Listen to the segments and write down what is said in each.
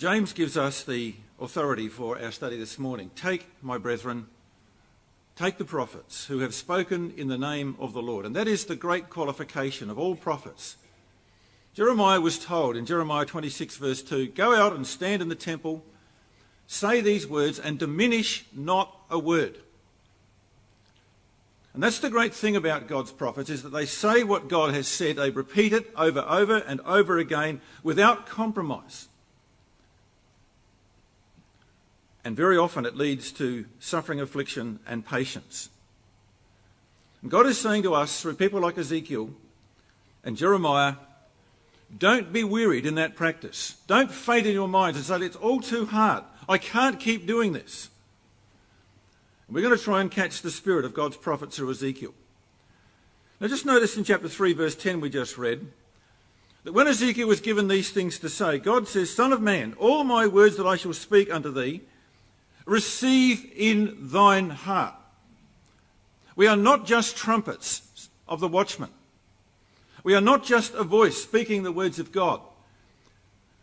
James gives us the authority for our study this morning. Take, my brethren, take the prophets who have spoken in the name of the Lord. And that is the great qualification of all prophets. Jeremiah was told in Jeremiah 26 verse 2, go out and stand in the temple, say these words and diminish not a word. And that's the great thing about God's prophets, is that they say what God has said. They repeat it over and over again without compromise. And very often it leads to suffering, affliction and patience. And God is saying to us through people like Ezekiel and Jeremiah, don't be wearied in that practice. Don't faint in your minds and say, it's all too hard. I can't keep doing this. We're going to try and catch the spirit of God's prophet through Ezekiel. Now just notice in chapter 3 verse 10 we just read, that when Ezekiel was given these things to say, God says, Son of man, all my words that I shall speak unto thee, receive in thine heart. We are not just trumpets of the watchman. We are not just a voice speaking the words of God.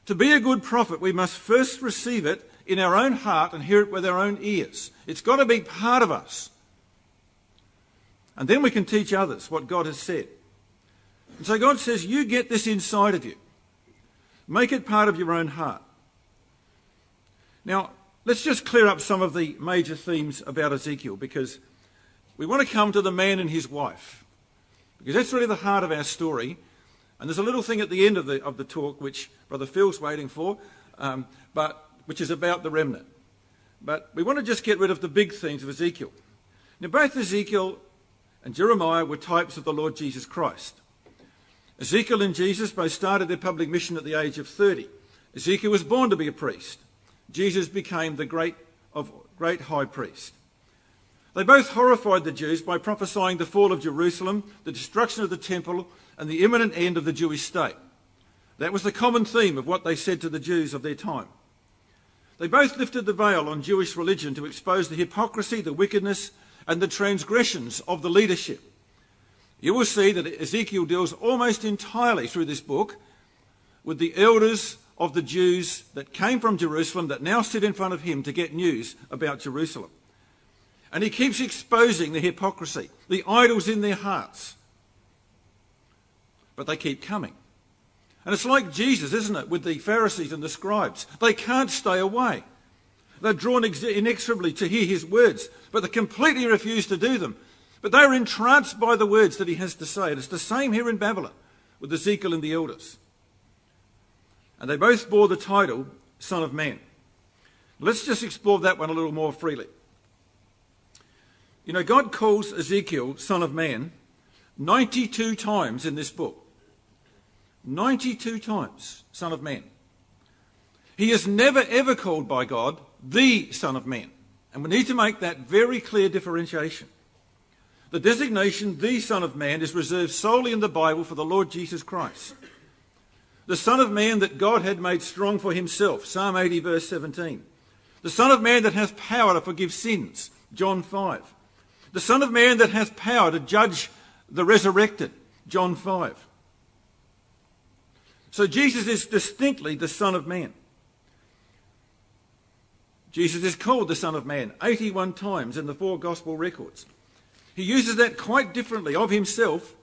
To be a good prophet, we must first receive it in our own heart and hear it with our own ears. It's got to be part of us. And then we can teach others what God has said. And so God says, you get this inside of you. Make it part of your own heart. Now, let's just clear up some of the major themes about Ezekiel, because we want to come to the man and his wife, because that's really the heart of our story. And there's a little thing at the end of the talk which Brother Phil's waiting for, which is about the remnant. But we want to just get rid of the big themes of Ezekiel. Now, both Ezekiel and Jeremiah were types of the Lord Jesus Christ. Ezekiel and Jesus both started their public mission at the age of 30. Ezekiel was born to be a priest. Jesus became the great high priest. They both horrified the Jews by prophesying the fall of Jerusalem, the destruction of the temple, and the imminent end of the Jewish state. That was the common theme of what they said to the Jews of their time. They both lifted the veil on Jewish religion to expose the hypocrisy, the wickedness, and the transgressions of the leadership. You will see that Ezekiel deals almost entirely through this book with the elders of the Jews that came from Jerusalem that now sit in front of him to get news about Jerusalem. And he keeps exposing the hypocrisy, the idols in their hearts. But they keep coming. And it's like Jesus, isn't it, with the Pharisees and the scribes. They can't stay away. They're drawn inexorably to hear his words, but they completely refuse to do them. But they're entranced by the words that he has to say. And it's the same here in Babylon with Ezekiel and the elders. And they both bore the title Son of Man. Let's just explore that one a little more freely. You know, God calls Ezekiel Son of Man 92 times in this book. 92 times, Son of Man. He is never ever called by God the Son of Man. And we need to make that very clear differentiation. The designation, the Son of Man, is reserved solely in the Bible for the Lord Jesus Christ. The Son of Man that God had made strong for himself, Psalm 80 verse 17. The Son of Man that has power to forgive sins, John 5. The Son of Man that has power to judge the resurrected, John 5. So Jesus is distinctly the Son of Man. Jesus is called the Son of Man 81 times in the 4 gospel records. He uses that quite differently of himself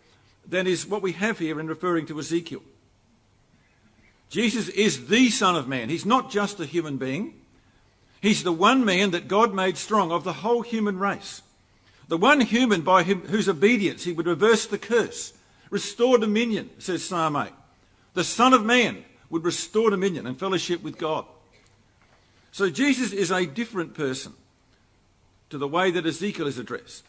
than is what we have here in referring to Ezekiel. Jesus is the Son of Man. He's not just a human being. He's the one man that God made strong of the whole human race. The one human by whose obedience he would reverse the curse, restore dominion, says Psalm 8. The Son of Man would restore dominion and fellowship with God. So Jesus is a different person to the way that Ezekiel is addressed.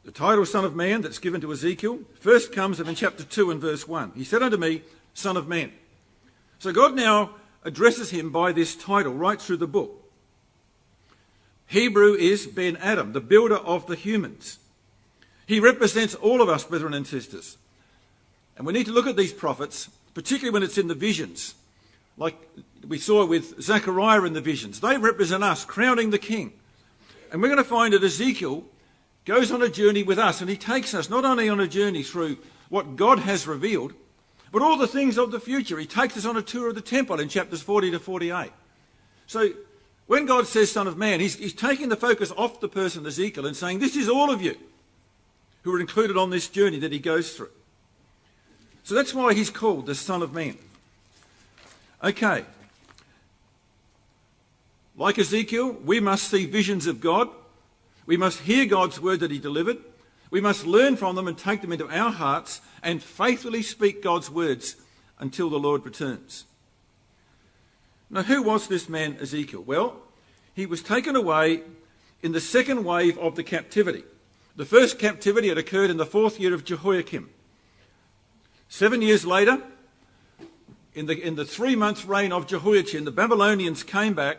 The title Son of Man that's given to Ezekiel first comes in chapter 2 and verse 1. He said unto me, Son of Man. So God now addresses him by this title right through the book. Hebrew is Ben Adam, the builder of the humans. He represents all of us, brethren and sisters. And we need to look at these prophets, particularly when it's in the visions, like we saw with Zechariah in the visions. They represent us, crowning the king. And we're going to find that Ezekiel goes on a journey with us, and he takes us not only on a journey through what God has revealed, but all the things of the future. He takes us on a tour of the temple in chapters 40 to 48. So when God says Son of Man, he's taking the focus off the person Ezekiel and saying, this is all of you who are included on this journey that he goes through. So that's why he's called the Son of Man. Okay. Like Ezekiel, we must see visions of God. We must hear God's word that he delivered. We must learn from them and take them into our hearts and faithfully speak God's words until the Lord returns. Now, who was this man Ezekiel? Well, he was taken away in the second wave of the captivity. The first captivity had occurred in the 4th year of Jehoiakim. 7 years later, in the 3-month reign of Jehoiachin, the Babylonians came back,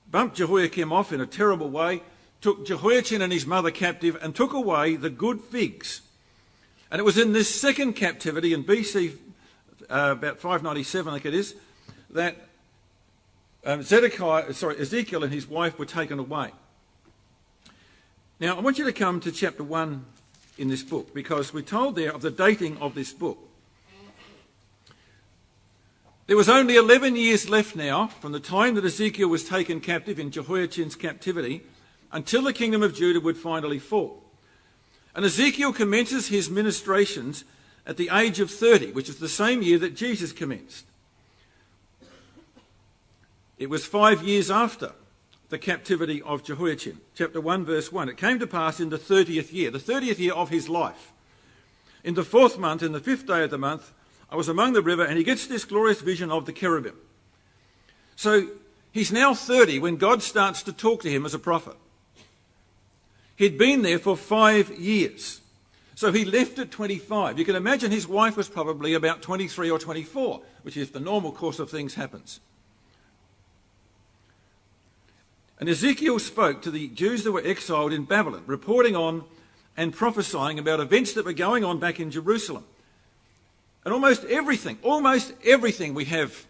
bumped Jehoiakim off in a terrible way, took Jehoiachin and his mother captive and took away the good figs. And it was in this second captivity in BC, about 597 I think it is, that Ezekiel and his wife were taken away. Now I want you to come to chapter 1 in this book, because we're told there of the dating of this book. There was only 11 years left now from the time that Ezekiel was taken captive in Jehoiachin's captivity until the kingdom of Judah would finally fall. And Ezekiel commences his ministrations at the age of 30, which is the same year that Jesus commenced. It was 5 years after the captivity of Jehoiachin. Chapter 1, verse 1. It came to pass in the 30th year of his life. In the 4th month, in the 5th day of the month, I was among the river, and he gets this glorious vision of the cherubim. So he's now 30 when God starts to talk to him as a prophet. He'd been there for 5 years. So he left at 25. You can imagine his wife was probably about 23 or 24, which is the normal course of things happens. And Ezekiel spoke to the Jews that were exiled in Babylon, reporting on and prophesying about events that were going on back in Jerusalem. And almost everything we have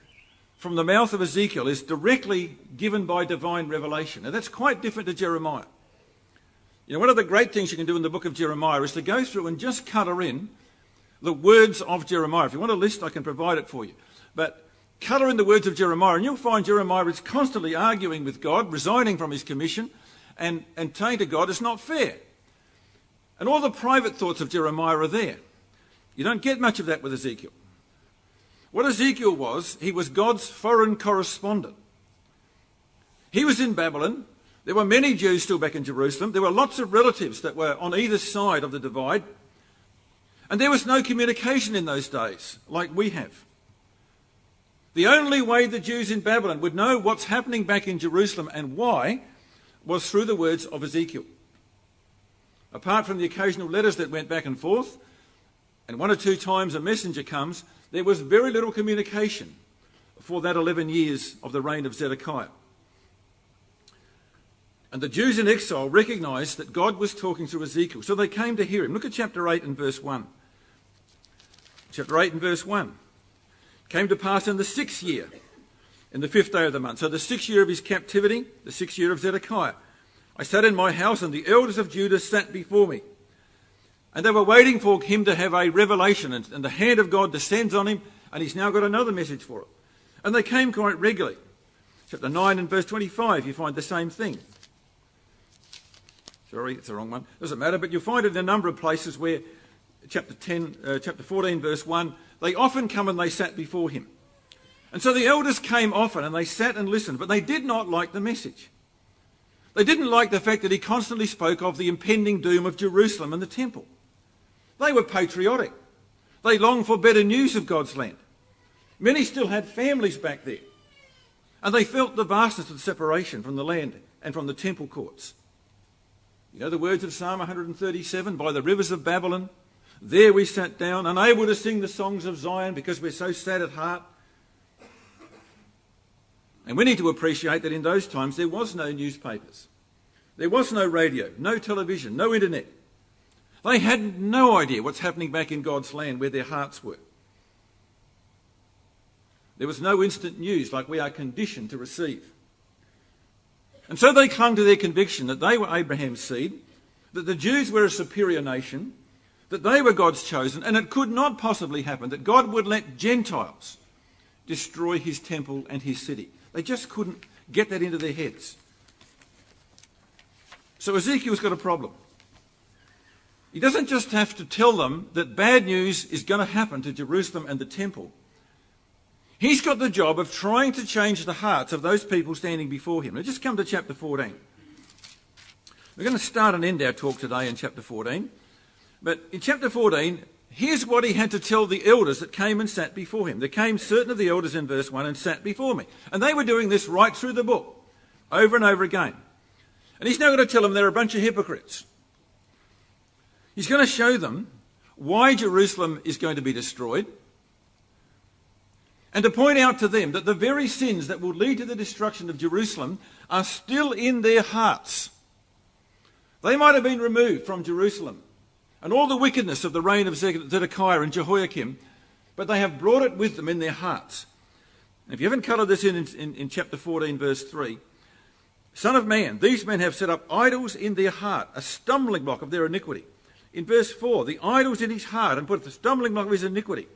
from the mouth of Ezekiel is directly given by divine revelation. Now that's quite different to Jeremiah. You know, one of the great things you can do in the book of Jeremiah is to go through and just colour in the words of Jeremiah. If you want a list, I can provide it for you. But colour in the words of Jeremiah, and you'll find Jeremiah is constantly arguing with God, resigning from his commission, and saying to God, it's not fair. And all the private thoughts of Jeremiah are there. You don't get much of that with Ezekiel. What Ezekiel was, he was God's foreign correspondent. He was in Babylon. There were many Jews still back in Jerusalem. There were lots of relatives that were on either side of the divide. And there was no communication in those days like we have. The only way the Jews in Babylon would know what's happening back in Jerusalem and why was through the words of Ezekiel. Apart from the occasional letters that went back and forth, and 1 or 2 times a messenger comes, there was very little communication for that 11 years of the reign of Zedekiah. And the Jews in exile recognised that God was talking through Ezekiel, so they came to hear him. Look at chapter 8 and verse 1. Chapter 8 and verse 1. Came to pass in the 6th year, in the 5th day of the month. So the 6th year of his captivity, the 6th year of Zedekiah. I sat in my house, and the elders of Judah sat before me. And they were waiting for him to have a revelation, and the hand of God descends on him, and he's now got another message for it. And they came quite regularly. Chapter 9 and verse 25, you find the same thing. Sorry, it's the wrong one. Doesn't matter, but you'll find it in a number of places where, chapter 14 verse 1, they often come and they sat before him. And so the elders came often and they sat and listened, but they did not like the message. They didn't like the fact that he constantly spoke of the impending doom of Jerusalem and the temple. They were patriotic. They longed for better news of God's land. Many still had families back there. And they felt the vastness of the separation from the land and from the temple courts. You know the words of Psalm 137, by the rivers of Babylon, there we sat down, unable to sing the songs of Zion because we're so sad at heart. And we need to appreciate that in those times there was no newspapers. There was no radio, no television, no internet. They had no idea what's happening back in God's land where their hearts were. There was no instant news like we are conditioned to receive. And so they clung to their conviction that they were Abraham's seed, that the Jews were a superior nation, that they were God's chosen, and it could not possibly happen that God would let Gentiles destroy his temple and his city. They just couldn't get that into their heads. So Ezekiel's got a problem. He doesn't just have to tell them that bad news is going to happen to Jerusalem and the temple. He's got the job of trying to change the hearts of those people standing before him. Now just come to chapter 14. We're going to start and end our talk today in chapter 14. But in chapter 14, here's what he had to tell the elders that came and sat before him. There came certain of the elders in verse 1 and sat before me. And they were doing this right through the book, over and over again. And he's now going to tell them they're a bunch of hypocrites. He's going to show them why Jerusalem is going to be destroyed, and to point out to them that the very sins that will lead to the destruction of Jerusalem are still in their hearts. They might have been removed from Jerusalem and all the wickedness of the reign of Zedekiah and Jehoiakim, but they have brought it with them in their hearts. And if you haven't coloured this in chapter 14, verse 3, Son of man, these men have set up idols in their heart, a stumbling block of their iniquity. In verse 4, the idols in his heart, and put the stumbling block of his iniquity.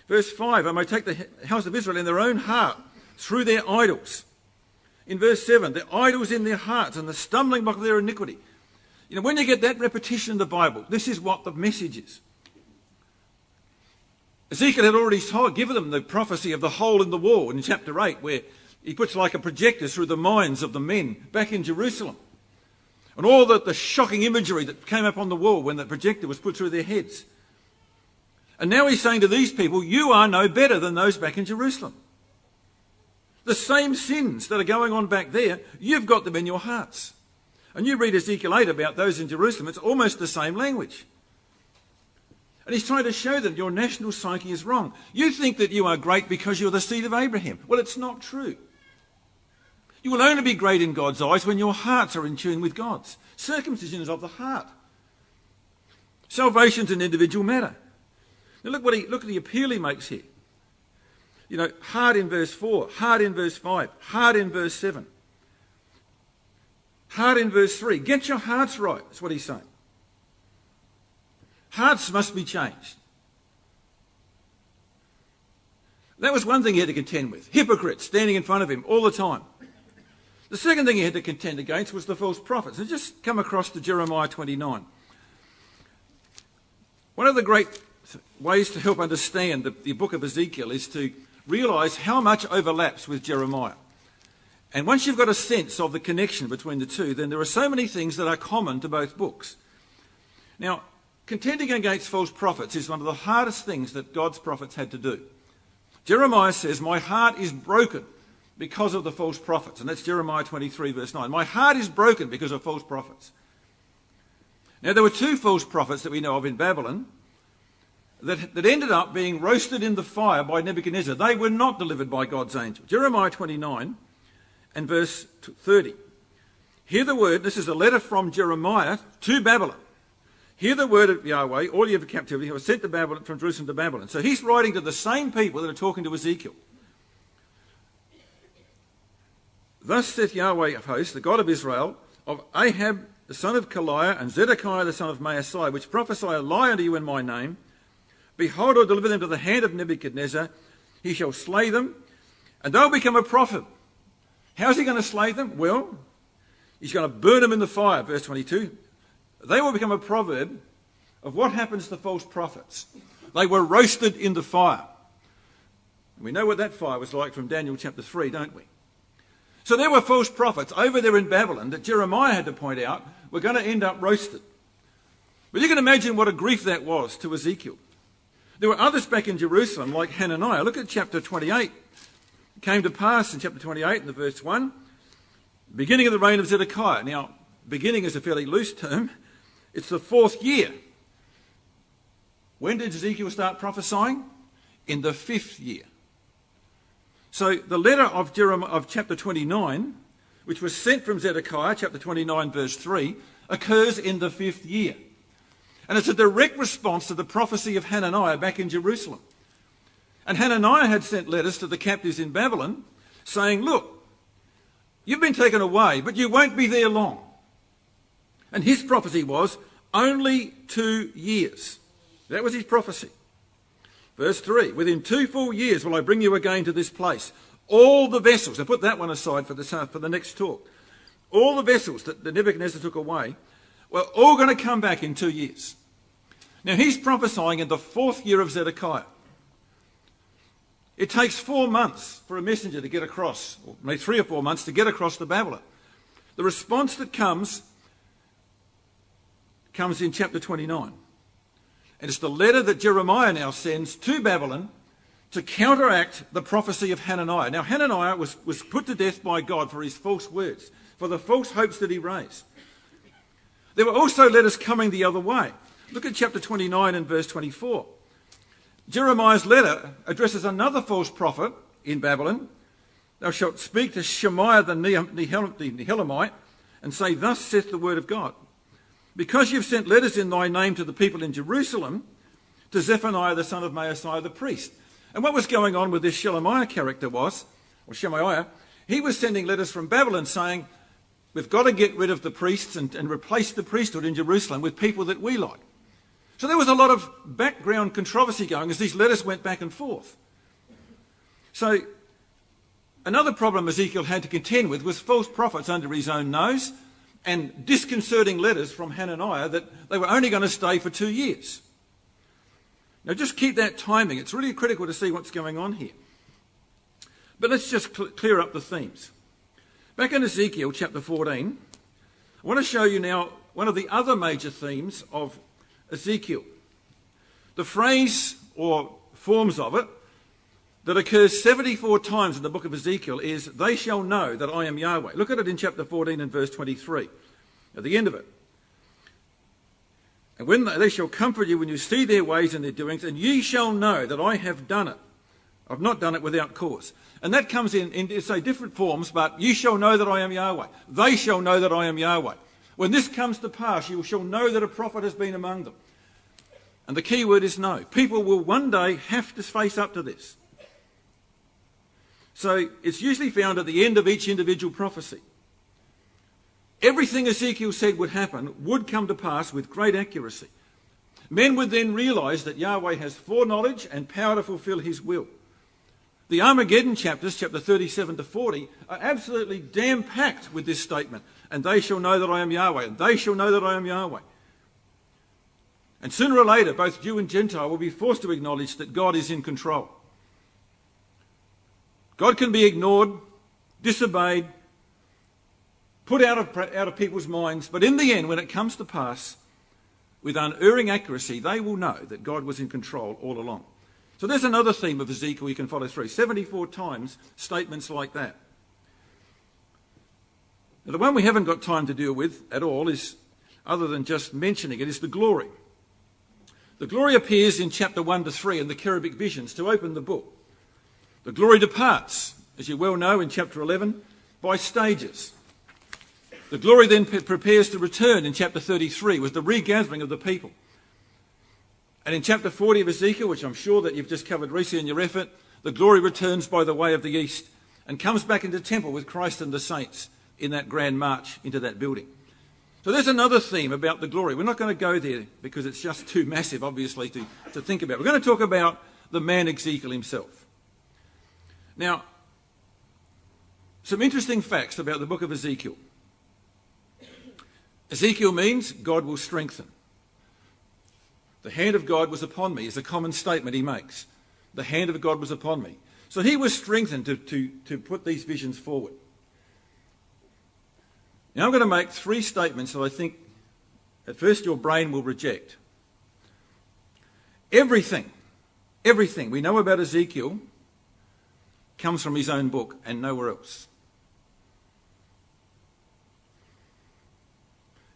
Verse 5, I may take the house of Israel in their own heart through their idols. In verse 7, the idols in their hearts and the stumbling block of their iniquity. You know, when you get that repetition in the Bible, this is what the message is. Ezekiel had already given them the prophecy of the hole in the wall in chapter 8, where he puts like a projector through the minds of the men back in Jerusalem. And all the shocking imagery that came up on the wall when the projector was put through their heads. And now he's saying to these people, you are no better than those back in Jerusalem. The same sins that are going on back there, you've got them in your hearts. And you read Ezekiel 8 about those in Jerusalem, it's almost the same language. And he's trying to show them your national psyche is wrong. You think that you are great because you're the seed of Abraham. Well, it's not true. You will only be great in God's eyes when your hearts are in tune with God's. Circumcision is of the heart. Salvation's an individual matter. Now look at the appeal he makes here. You know, heart in verse 4, heart in verse 5, heart in verse 7. Heart in verse 3. Get your hearts right, that's what he's saying. Hearts must be changed. That was one thing he had to contend with. Hypocrites standing in front of him all the time. The second thing he had to contend against was the false prophets. And just come across to Jeremiah 29. One of the great ways to help understand the book of Ezekiel is to realise how much overlaps with Jeremiah. And once you've got a sense of the connection between the two, then there are so many things that are common to both books. Now, contending against false prophets is one of the hardest things that God's prophets had to do. Jeremiah says, my heart is broken because of the false prophets. And that's Jeremiah 23, verse 9. My heart is broken because of false prophets. Now, there were two false prophets that we know of in Babylon that ended up being roasted in the fire by Nebuchadnezzar. They were not delivered by God's angel. Jeremiah 29 and verse 30. Hear the word, this is a letter from Jeremiah to Babylon. Hear the word of Yahweh, all you of captivity, who was sent to Babylon, from Jerusalem to Babylon. So he's writing to the same people that are talking to Ezekiel. Thus saith Yahweh of hosts, the God of Israel, of Ahab the son of Kaliah and Zedekiah the son of Maasai, which prophesy a lie unto you in my name, behold, I'll deliver them to the hand of Nebuchadnezzar. He shall slay them, and they'll become a prophet. How's he going to slay them? Well, he's going to burn them in the fire, verse 22. They will become a proverb of what happens to false prophets. They were roasted in the fire. We know what that fire was like from Daniel chapter 3, don't we? So there were false prophets over there in Babylon that Jeremiah had to point out were going to end up roasted. But you can imagine what a grief that was to Ezekiel. There were others back in Jerusalem like Hananiah. Look at chapter 28. It came to pass in chapter 28 in the verse 1, beginning of the reign of Zedekiah. Now, beginning is a fairly loose term. It's the 4th year. When did Ezekiel start prophesying? In the 5th year. So the letter of chapter 29, which was sent from Zedekiah, chapter 29, verse 3, occurs in the 5th year. And it's a direct response to the prophecy of Hananiah back in Jerusalem. And Hananiah had sent letters to the captives in Babylon saying, look, you've been taken away, but you won't be there long. And his prophecy was only 2 years. That was his prophecy. Verse 3, within 2 full years will I bring you again to this place. All the vessels, now put that one aside for the next talk. All the vessels that Nebuchadnezzar took away were all going to come back in 2 years. Now he's prophesying in the 4th year of Zedekiah. It takes 4 months for a messenger to get across, or maybe 3 or 4 months to get across to Babylon. The response that comes in chapter 29. And it's the letter that Jeremiah now sends to Babylon to counteract the prophecy of Hananiah. Now, Hananiah was put to death by God for his false words, for the false hopes that he raised. There were also letters coming the other way. Look at chapter 29 and verse 24. Jeremiah's letter addresses another false prophet in Babylon. Thou shalt speak to Shemaiah the Nehelamite and say, Thus saith the word of God. Because you've sent letters in thy name to the people in Jerusalem, to Zephaniah the son of Maaseiah the priest. And what was going on with this Shemaiah character was, or Shemaiah, he was sending letters from Babylon saying, we've got to get rid of the priests and replace the priesthood in Jerusalem with people that we like. So there was a lot of background controversy going as these letters went back and forth. So another problem Ezekiel had to contend with was false prophets under his own nose and disconcerting letters from Hananiah that they were only going to stay for 2 years. Now just keep that timing. It's really critical to see what's going on here. But let's just clear up the themes. Back in Ezekiel chapter 14, I want to show you now one of the other major themes of Ezekiel. The phrase or forms of it that occurs 74 times in the book of Ezekiel is, they shall know that I am Yahweh. Look at it in chapter 14 and verse 23, at the end of it. And when they shall comfort you when you see their ways and their doings, and ye shall know that I have done it. I've not done it without cause. And that comes in say, different forms, but ye shall know that I am Yahweh. They shall know that I am Yahweh. When this comes to pass, you shall know that a prophet has been among them. And the key word is know. People will one day have to face up to this. So it's usually found at the end of each individual prophecy. Everything Ezekiel said would happen would come to pass with great accuracy. Men would then realise that Yahweh has foreknowledge and power to fulfil his will. The Armageddon chapters, chapter 37 to 40, are absolutely damn-packed with this statement. And they shall know that I am Yahweh. And they shall know that I am Yahweh. And sooner or later, both Jew and Gentile will be forced to acknowledge that God is in control. God can be ignored, disobeyed, put out of people's minds. But in the end, when it comes to pass, with unerring accuracy, they will know that God was in control all along. So there's another theme of Ezekiel you can follow through. 74 times, statements like that. Now, the one we haven't got time to deal with at all is, other than just mentioning it, is the glory. The glory appears in chapter 1 to 3 in the cherubic visions to open the book. The glory departs, as you well know, in chapter 11, by stages. The glory then prepares to return in chapter 33 with the regathering of the people. And in chapter 40 of Ezekiel, which I'm sure that you've just covered recently in your effort, the glory returns by the way of the east and comes back into the temple with Christ and the saints in that grand march into that building. So there's another theme about the glory. We're not going to go there because it's just too massive, obviously, to think about. We're going to talk about the man Ezekiel himself. Now, some interesting facts about the book of Ezekiel. Ezekiel means God will strengthen. The hand of God was upon me is a common statement he makes. The hand of God was upon me. So he was strengthened to put these visions forward. Now I'm going to make 3 statements that I think at first your brain will reject. Everything we know about Ezekiel comes from his own book and nowhere else.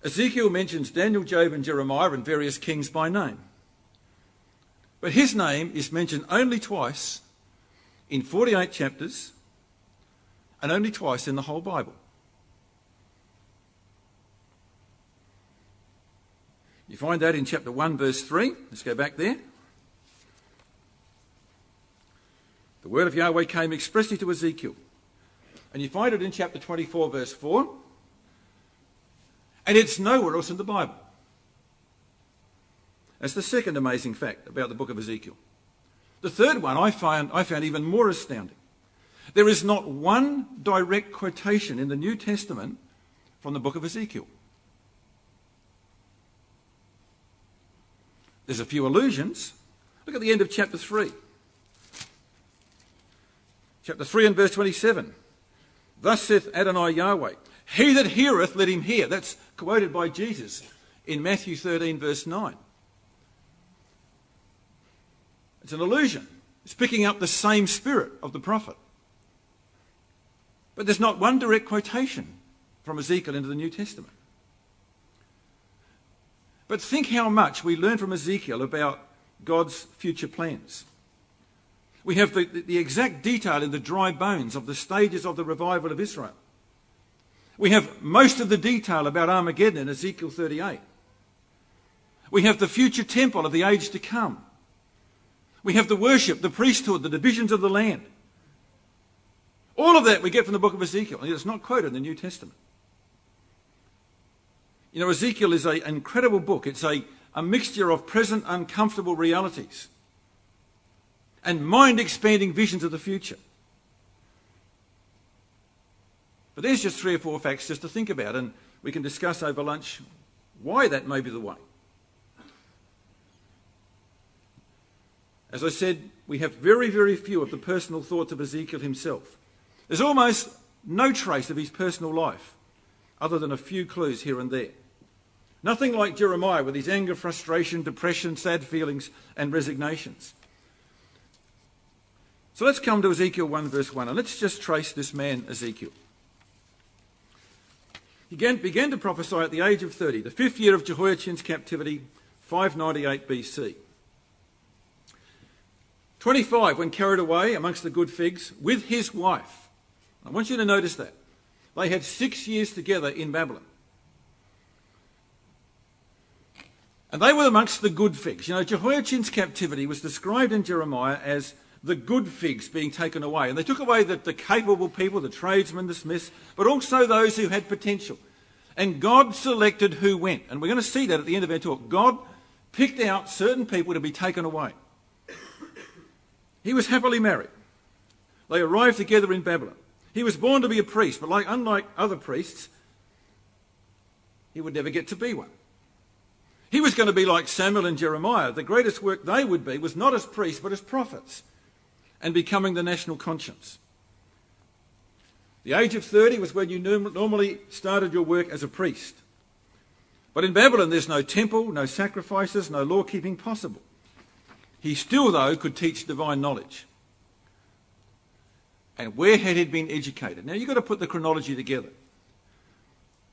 Ezekiel mentions Daniel, Job and Jeremiah and various kings by name. But his name is mentioned only twice in 48 chapters and only twice in the whole Bible. You find that in chapter 1 verse 3. Let's go back there. The word of Yahweh came expressly to Ezekiel. And you find it in chapter 24 verse 4. And it's nowhere else in the Bible. That's the second amazing fact about the book of Ezekiel. The third one I found even more astounding. There is not one direct quotation in the New Testament from the book of Ezekiel. There's a few allusions. Look at the end of chapter 3. Chapter 3 and verse 27. Thus saith Adonai Yahweh, he that heareth, let him hear. That's quoted by Jesus in Matthew 13 verse 9. It's an allusion. It's picking up the same spirit of the prophet. But there's not one direct quotation from Ezekiel into the New Testament. But think how much we learn from Ezekiel about God's future plans. We have the exact detail in the dry bones of the stages of the revival of Israel. We have most of the detail about Armageddon in Ezekiel 38. We have the future temple of the age to come. We have the worship, the priesthood, the divisions of the land. All of that we get from the book of Ezekiel, and it's not quoted in the New Testament. You know, Ezekiel is an incredible book. It's a mixture of present uncomfortable realities and mind-expanding visions of the future. But there's just 3 or 4 facts just to think about, and we can discuss over lunch why that may be the way. As I said, we have very, very few of the personal thoughts of Ezekiel himself. There's almost no trace of his personal life, other than a few clues here and there. Nothing like Jeremiah with his anger, frustration, depression, sad feelings and resignations. So let's come to Ezekiel 1 verse 1 and let's just trace this man Ezekiel. He began to prophesy at the age of 30, the 5th year of Jehoiachin's captivity, 598 BC. 25, when carried away amongst the good figs with his wife. I want you to notice that. They had 6 years together in Babylon. And they were amongst the good figs. You know, Jehoiachin's captivity was described in Jeremiah as the good figs being taken away. And they took away the capable people, the tradesmen, the smiths, but also those who had potential. And God selected who went. And we're going to see that at the end of our talk. God picked out certain people to be taken away. He was happily married. They arrived together in Babylon. He was born to be a priest, but unlike other priests, he would never get to be one. He was going to be like Samuel and Jeremiah. The greatest work they would be was not as priests, but as prophets, and becoming the national conscience. The age of 30 was when you normally started your work as a priest. But in Babylon, there's no temple, no sacrifices, no law-keeping possible. He still, though, could teach divine knowledge. And where had he been educated? Now, you've got to put the chronology together.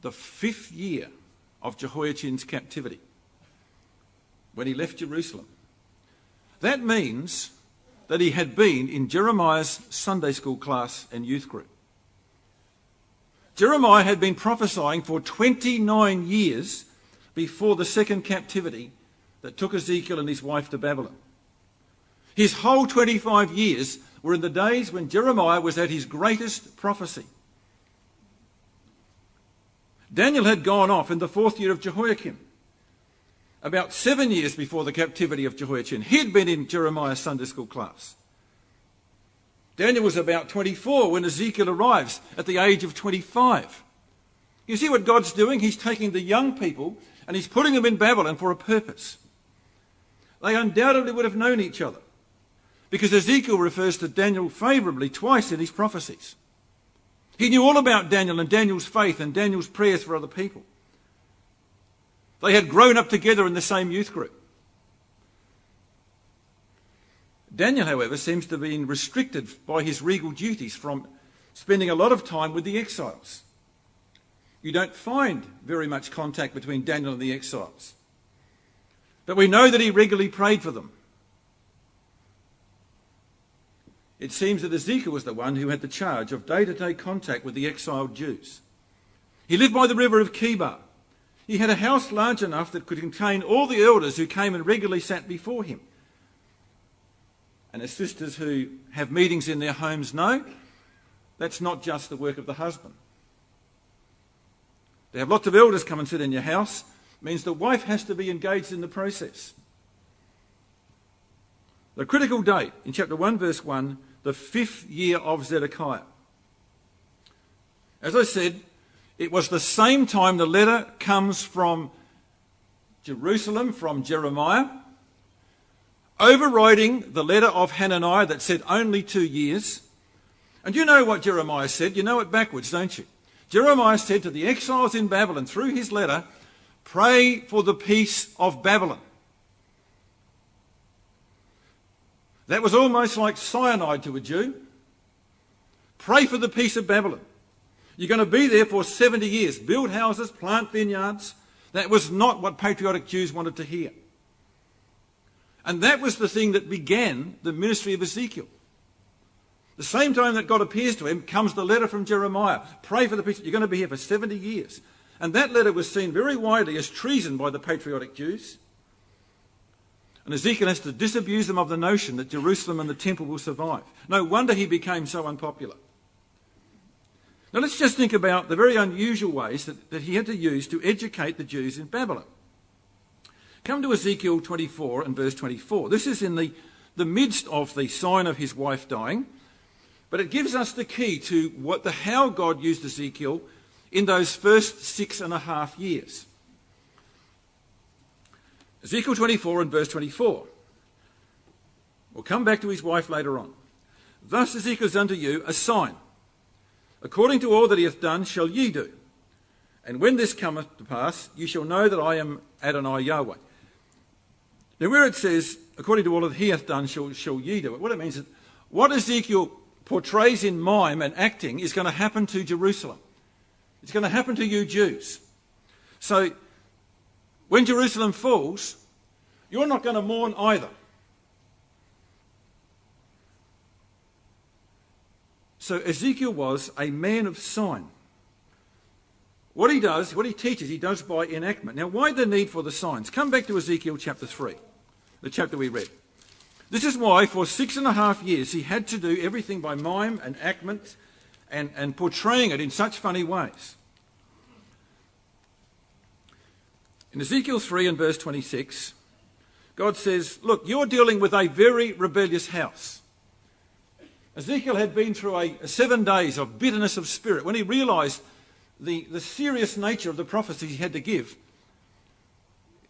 The 5th year of Jehoiachin's captivity, when he left Jerusalem. That means that he had been in Jeremiah's Sunday school class and youth group. Jeremiah had been prophesying for 29 years before the second captivity that took Ezekiel and his wife to Babylon. His whole 25 years were in the days when Jeremiah was at his greatest prophecy. Daniel had gone off in the 4th year of Jehoiakim, about 7 years before the captivity of Jehoiachin. He'd been in Jeremiah's Sunday school class. Daniel was about 24 when Ezekiel arrives at the age of 25. You see what God's doing? He's taking the young people and he's putting them in Babylon for a purpose. They undoubtedly would have known each other, because Ezekiel refers to Daniel favourably twice in his prophecies. He knew all about Daniel and Daniel's faith and Daniel's prayers for other people. They had grown up together in the same youth group. Daniel, however, seems to have been restricted by his regal duties from spending a lot of time with the exiles. You don't find very much contact between Daniel and the exiles. But we know that he regularly prayed for them. It seems that Ezekiel was the one who had the charge of day-to-day contact with the exiled Jews. He lived by the river of Kibar. He had a house large enough that could contain all the elders who came and regularly sat before him. And as sisters who have meetings in their homes know, that's not just the work of the husband. To have lots of elders come and sit in your house means the wife has to be engaged in the process. The critical date in chapter 1 verse 1, the 5th year of Zedekiah. As I said, it was the same time the letter comes from Jerusalem, from Jeremiah, overriding the letter of Hananiah that said only 2 years. And you know what Jeremiah said? You know it backwards, don't you? Jeremiah said to the exiles in Babylon through his letter, pray for the peace of Babylon. That was almost like cyanide to a Jew. Pray for the peace of Babylon. You're going to be there for 70 years. Build houses, plant vineyards. That was not what patriotic Jews wanted to hear. And that was the thing that began the ministry of Ezekiel. The same time that God appears to him comes the letter from Jeremiah. Pray for the peace. You're going to be here for 70 years. And that letter was seen very widely as treason by the patriotic Jews. And Ezekiel has to disabuse them of the notion that Jerusalem and the temple will survive. No wonder he became so unpopular. Now let's just think about the very unusual ways that he had to use to educate the Jews in Babylon. Come to Ezekiel 24 and verse 24. This is in the midst of the sign of his wife dying, but it gives us the key to how God used Ezekiel in those first 6.5 years. Ezekiel 24 and verse 24. We'll come back to his wife later on. Thus Ezekiel is unto you a sign. According to all that he hath done shall ye do. And when this cometh to pass, ye shall know that I am Adonai Yahweh. Now where it says, according to all that he hath done shall ye do it, what it means is what Ezekiel portrays in mime and acting is going to happen to Jerusalem. It's going to happen to you Jews. So when Jerusalem falls, you're not going to mourn either. So Ezekiel was a man of sign. What he does, what he teaches, he does by enactment. Now, why the need for the signs? Come back to Ezekiel chapter 3, the chapter we read. This is why for 6.5 years he had to do everything by mime and enactment and portraying it in such funny ways. In Ezekiel 3 and verse 26, God says, look, you're dealing with a very rebellious house. Ezekiel had been through a 7 days of bitterness of spirit. When he realised the serious nature of the prophecy he had to give,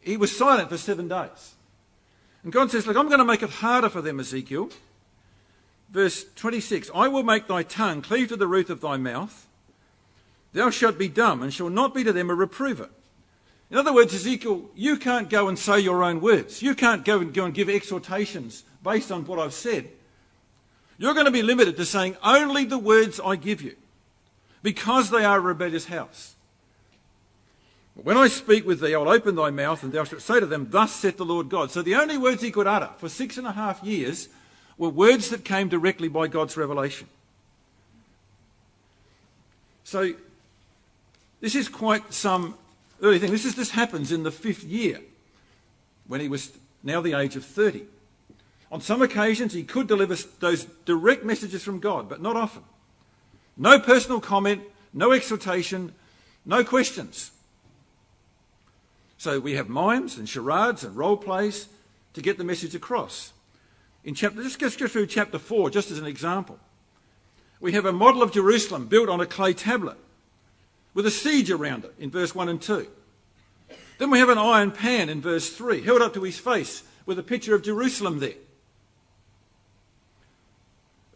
he was silent for 7 days. And God says, look, I'm going to make it harder for them, Ezekiel. Verse 26, I will make thy tongue cleave to the roof of thy mouth. Thou shalt be dumb, and shall not be to them a reprover. In other words, Ezekiel, you can't go and say your own words. You can't go and give exhortations based on what I've said. You're going to be limited to saying only the words I give you, because they are a rebellious house. When I speak with thee, I'll open thy mouth, and thou shalt say to them, thus saith the Lord God. So the only words he could utter for 6.5 years were words that came directly by God's revelation. So this is quite some early thing. This happens in the 5th year, when he was now the age of 30. On some occasions he could deliver those direct messages from God, but not often. No personal comment, no exhortation, no questions. So we have mimes and charades and role plays to get the message across. Let's go through chapter 4 just as an example. We have a model of Jerusalem built on a clay tablet with a siege around it in verse 1 and 2. Then we have an iron pan in verse 3 held up to his face with a picture of Jerusalem there.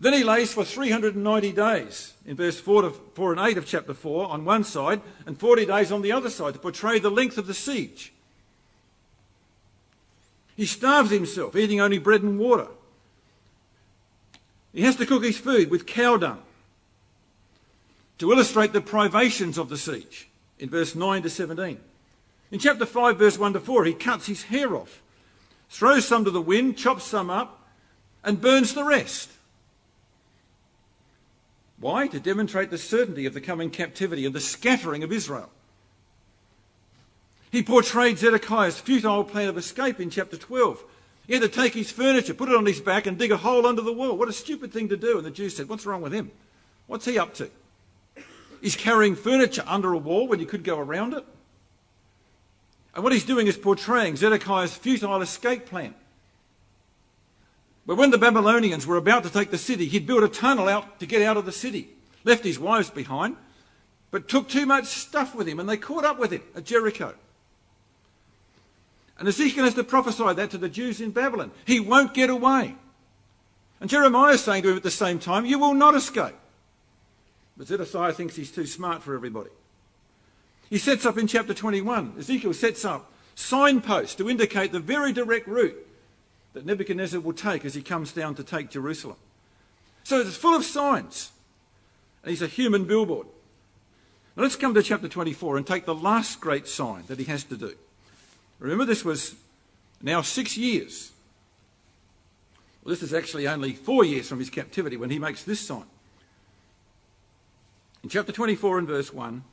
Then he lays for 390 days in verse 4 and 8 of chapter 4 on one side and 40 days on the other side to portray the length of the siege. He starves himself, eating only bread and water. He has to cook his food with cow dung to illustrate the privations of the siege in verse 9 to 17. In chapter 5, verse 1 to 4, he cuts his hair off, throws some to the wind, chops some up, and burns the rest. Why? To demonstrate the certainty of the coming captivity and the scattering of Israel. He portrayed Zedekiah's futile plan of escape in chapter 12. He had to take his furniture, put it on his back and dig a hole under the wall. What a stupid thing to do. And the Jews said, what's wrong with him? What's he up to? He's carrying furniture under a wall when you could go around it. And what he's doing is portraying Zedekiah's futile escape plan. But when the Babylonians were about to take the city, he'd built a tunnel out to get out of the city, left his wives behind, but took too much stuff with him, and they caught up with him at Jericho. And Ezekiel has to prophesy that to the Jews in Babylon. He won't get away. And Jeremiah is saying to him at the same time, you will not escape. But Zedekiah thinks he's too smart for everybody. He sets up in chapter 21, Ezekiel sets up signposts to indicate the very direct route that Nebuchadnezzar will take as he comes down to take Jerusalem. So it's full of signs. And he's a human billboard. Now let's come to chapter 24 and take the last great sign that he has to do. Remember, this was now 6 years. Well, this is actually only 4 years from his captivity when he makes this sign. In chapter 24 and verse 1,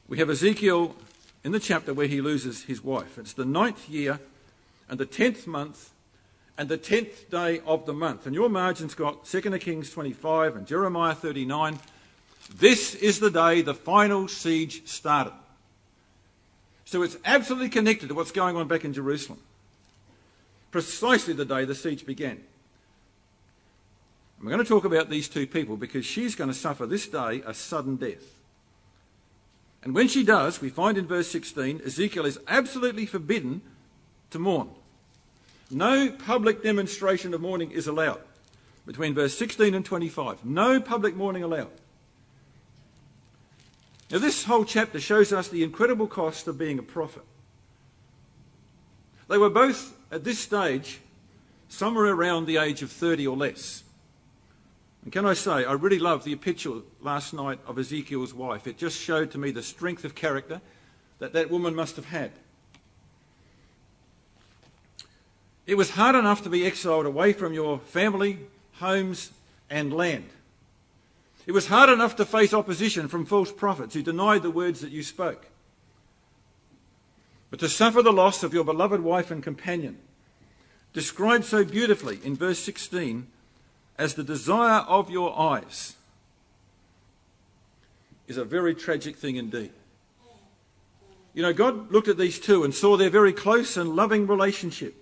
we have Ezekiel in the chapter where he loses his wife. It's the 9th year and the 10th month and the 10th day of the month. And your margin's got 2 Kings 25 and Jeremiah 39. This is the day the final siege started. So it's absolutely connected to what's going on back in Jerusalem. Precisely the day the siege began. And we're going to talk about these two people because she's going to suffer this day a sudden death. And when she does, we find in verse 16, Ezekiel is absolutely forbidden to mourn. No public demonstration of mourning is allowed. Between verse 16 and 25, no public mourning allowed. Now this whole chapter shows us the incredible cost of being a prophet. They were both, at this stage, somewhere around the age of 30 or less. And can I say, I really loved the picture last night of Ezekiel's wife. It just showed to me the strength of character that that woman must have had. It was hard enough to be exiled away from your family, homes, and land. It was hard enough to face opposition from false prophets who denied the words that you spoke. But to suffer the loss of your beloved wife and companion, described so beautifully in verse 16 as the desire of your eyes, is a very tragic thing indeed. You know, God looked at these two and saw their very close and loving relationship.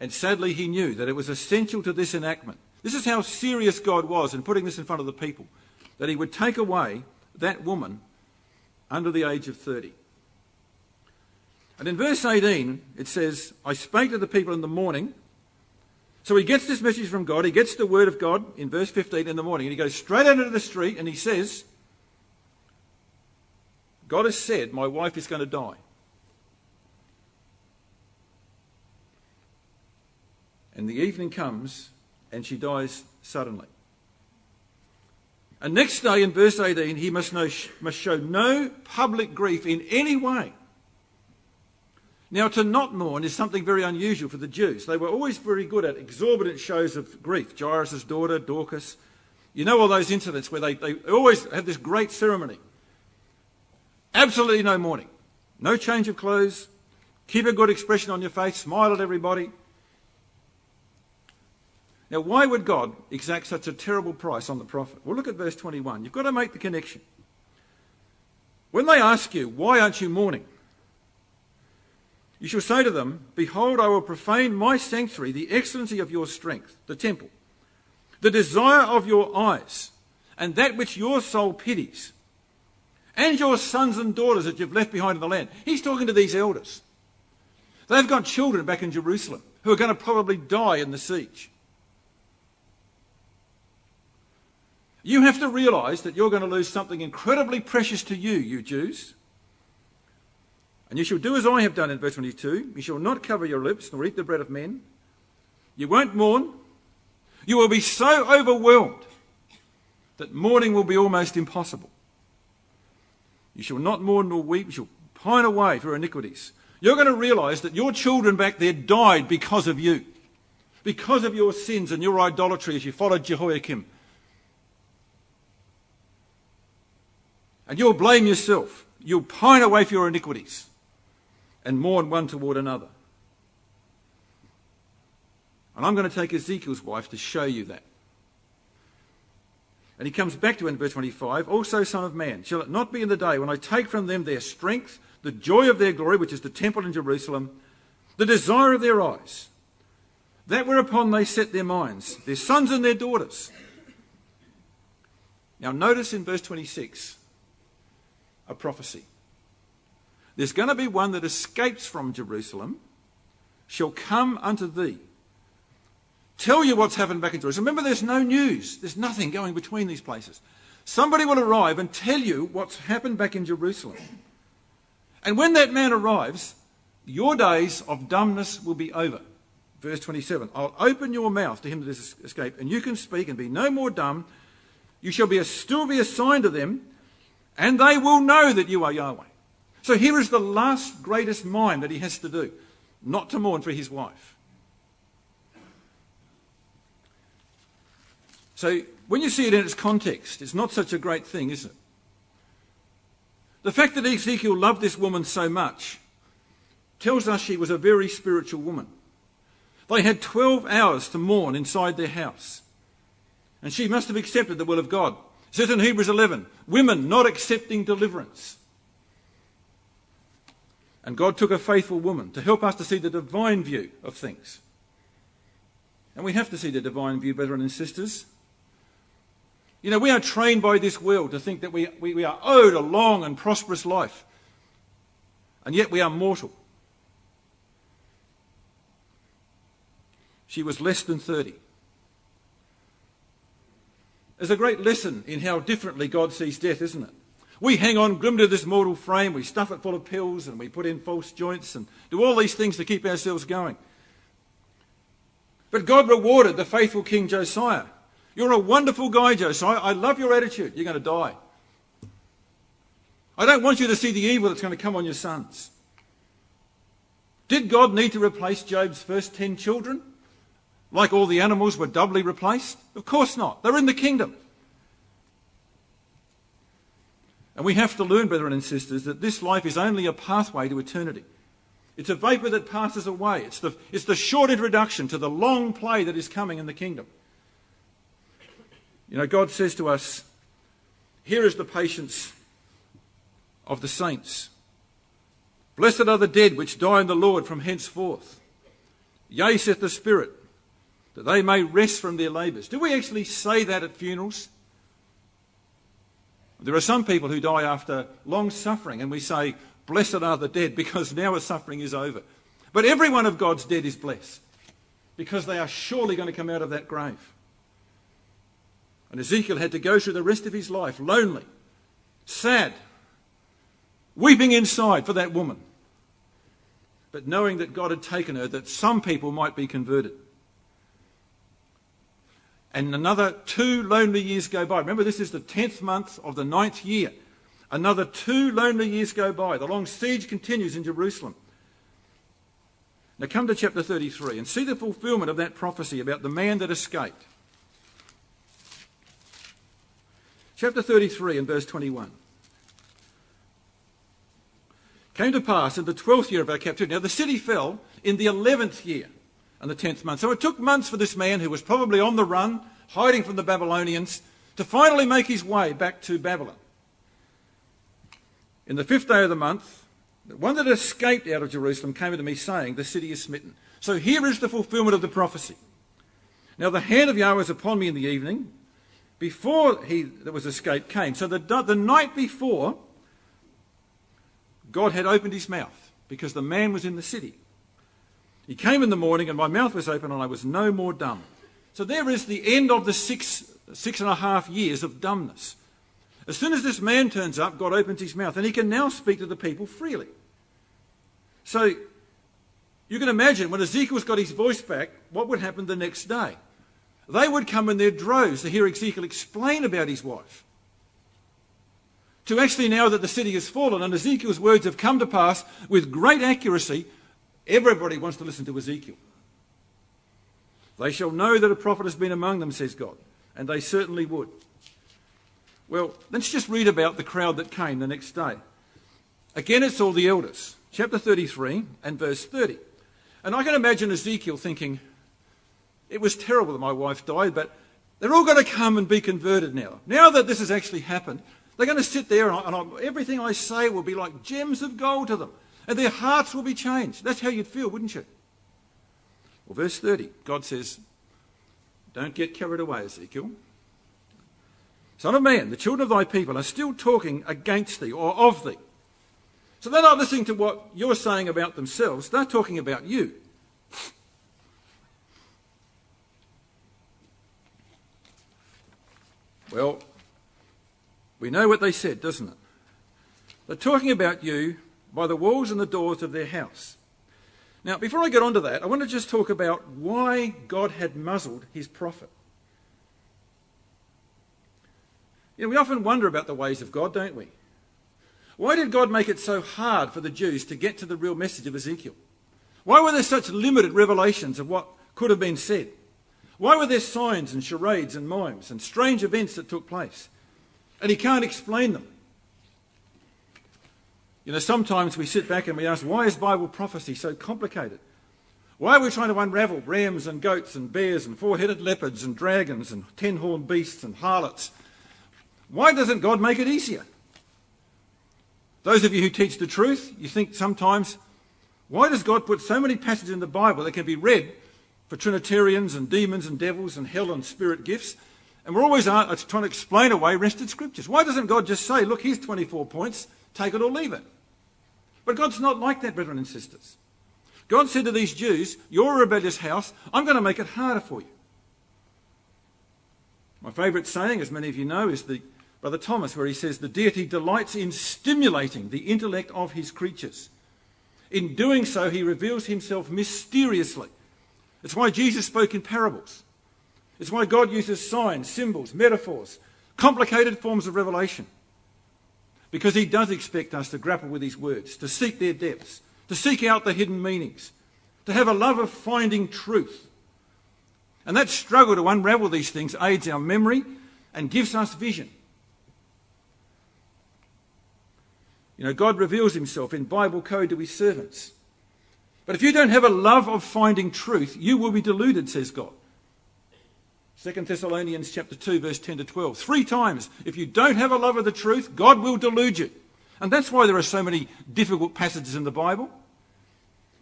And sadly, he knew that it was essential to this enactment. This is how serious God was in putting this in front of the people, that he would take away that woman under the age of 30. And in verse 18, it says, I spake to the people in the morning. So he gets this message from God. He gets the word of God in verse 15 in the morning. And he goes straight out into the street and he says, God has said, my wife is going to die. And the evening comes and she dies suddenly. And next day in verse 18, he must show no public grief in any way. Now, to not mourn is something very unusual for the Jews. They were always very good at exorbitant shows of grief. Jairus' daughter, Dorcas. You know all those incidents where they always had this great ceremony. Absolutely no mourning. No change of clothes. Keep a good expression on your face. Smile at everybody. Now, why would God exact such a terrible price on the prophet? Well, look at verse 21. You've got to make the connection. When they ask you, why aren't you mourning? You shall say to them, behold, I will profane my sanctuary, the excellency of your strength, the temple, the desire of your eyes, and that which your soul pities, and your sons and daughters that you've left behind in the land. He's talking to these elders. They've got children back in Jerusalem who are going to probably die in the siege. You have to realise that you're going to lose something incredibly precious to you, you Jews. And you shall do as I have done in verse 22. You shall not cover your lips, nor eat the bread of men. You won't mourn. You will be so overwhelmed that mourning will be almost impossible. You shall not mourn nor weep. You shall pine away for iniquities. You're going to realise that your children back there died because of you. Because of your sins and your idolatry as you followed Jehoiakim. And you'll blame yourself. You'll pine away for your iniquities and mourn one toward another. And I'm going to take Ezekiel's wife to show you that. And he comes back to it in verse 25. Also, son of man, shall it not be in the day when I take from them their strength, the joy of their glory, which is the temple in Jerusalem, the desire of their eyes, that whereupon they set their minds, their sons and their daughters. Now notice in verse 26, a prophecy. There's going to be one that escapes from Jerusalem, shall come unto thee. Tell you what's happened back in Jerusalem. Remember, there's no news. There's nothing going between these places. Somebody will arrive and tell you what's happened back in Jerusalem. And when that man arrives, your days of dumbness will be over. Verse 27, I'll open your mouth to him that has escaped, and you can speak and be no more dumb. You shall still be a sign to them, and they will know that you are Yahweh. So here is the last greatest mime that he has to do, not to mourn for his wife. So when you see it in its context, it's not such a great thing, is it? The fact that Ezekiel loved this woman so much tells us she was a very spiritual woman. They had 12 hours to mourn inside their house. And she must have accepted the will of God. It says in Hebrews 11, women not accepting deliverance. And God took a faithful woman to help us to see the divine view of things. And we have to see the divine view, brethren and sisters. You know, we are trained by this world to think that we are owed a long and prosperous life. And yet we are mortal. She was less than 30. There's a great lesson in how differently God sees death, isn't it? We hang on grim to this mortal frame, we stuff it full of pills and we put in false joints and do all these things to keep ourselves going. But God rewarded the faithful King Josiah. You're a wonderful guy, Josiah. I love your attitude. You're going to die. I don't want you to see the evil that's going to come on your sons. Did God need to replace Job's first 10 children? Like all the animals were doubly replaced? Of course not. They're in the kingdom. And we have to learn, brethren and sisters, that this life is only a pathway to eternity. It's a vapour that passes away. It's the short introduction to the long play that is coming in the kingdom. You know, God says to us, here is the patience of the saints. Blessed are the dead which die in the Lord from henceforth. Yea, saith the Spirit, that they may rest from their labours. Do we actually say that at funerals? There are some people who die after long suffering and we say, blessed are the dead, because now a suffering is over. But every one of God's dead is blessed, because they are surely going to come out of that grave. And Ezekiel had to go through the rest of his life lonely, sad, weeping inside for that woman, but knowing that God had taken her, that some people might be converted. And another 2 lonely years go by. Remember, this is the 10th month of the 9th year. Another 2 lonely years go by. The long siege continues in Jerusalem. Now come to chapter 33 and see the fulfilment of that prophecy about the man that escaped. Chapter 33 and verse 21. Came to pass in the 12th year of our captivity. Now the city fell in the 11th year and the 10th month. So it took months for this man, who was probably on the run, hiding from the Babylonians, to finally make his way back to Babylon. In the 5th day of the month, the one that escaped out of Jerusalem came unto me, saying, the city is smitten. So here is the fulfilment of the prophecy. Now the hand of Yahweh was upon me in the evening, before he that was escaped came. So the night before, God had opened his mouth, because the man was in the city. He came in the morning, and my mouth was open, and I was no more dumb. So there is the end of the 6.5 years of dumbness. As soon as this man turns up, God opens his mouth, and he can now speak to the people freely. So you can imagine, when Ezekiel's got his voice back, what would happen the next day? They would come in their droves to hear Ezekiel explain about his wife. To actually, now that the city has fallen and Ezekiel's words have come to pass with great accuracy, everybody wants to listen to Ezekiel. They shall know that a prophet has been among them, says God. And they certainly would. Well, let's just read about the crowd that came the next day. Again, it's all the elders. Chapter 33 and verse 30. And I can imagine Ezekiel thinking, it was terrible that my wife died, but they're all going to come and be converted now. Now that this has actually happened, they're going to sit there and everything I say will be like gems of gold to them. and their hearts will be changed. That's how you'd feel, wouldn't you? Well, verse 30, God says, don't get carried away, Ezekiel. Son of man, the children of thy people are still talking against thee or of thee. So they're not listening to what you're saying about themselves. They're talking about you. Well, we know what they said, doesn't it? They're talking about you by the walls and the doors of their house. Now, before I get on to that, I want to just talk about why God had muzzled his prophet. You know, we often wonder about the ways of God, don't we? Why did God make it so hard for the Jews to get to the real message of Ezekiel? Why were there such limited revelations of what could have been said? Why were there signs and charades and mimes and strange events that took place? And he can't explain them. You know, sometimes we sit back and we ask, why is Bible prophecy so complicated? Why are we trying to unravel rams and goats and bears and four-headed leopards and dragons and ten-horned beasts and harlots? Why doesn't God make it easier? Those of you who teach the truth, you think sometimes, why does God put so many passages in the Bible that can be read for Trinitarians and demons and devils and hell and spirit gifts? And we're always trying to explain away rested scriptures. Why doesn't God just say, look, here's 24 points, take it or leave it? But God's not like that, brethren and sisters. God said to these Jews, you're a rebellious house, I'm going to make it harder for you. My favourite saying, as many of you know, is the Brother Thomas, where he says, the deity delights in stimulating the intellect of his creatures. In doing so, he reveals himself mysteriously. It's why Jesus spoke in parables. It's why God uses signs, symbols, metaphors, complicated forms of revelation. Because he does expect us to grapple with his words, to seek their depths, to seek out the hidden meanings, to have a love of finding truth. And that struggle to unravel these things aids our memory and gives us vision. You know, God reveals himself in Bible code to his servants. But if you don't have a love of finding truth, you will be deluded, says God. 2 Thessalonians chapter 2, verse 10 to 12. 3 times, if you don't have a love of the truth, God will delude you. And that's why there are so many difficult passages in the Bible.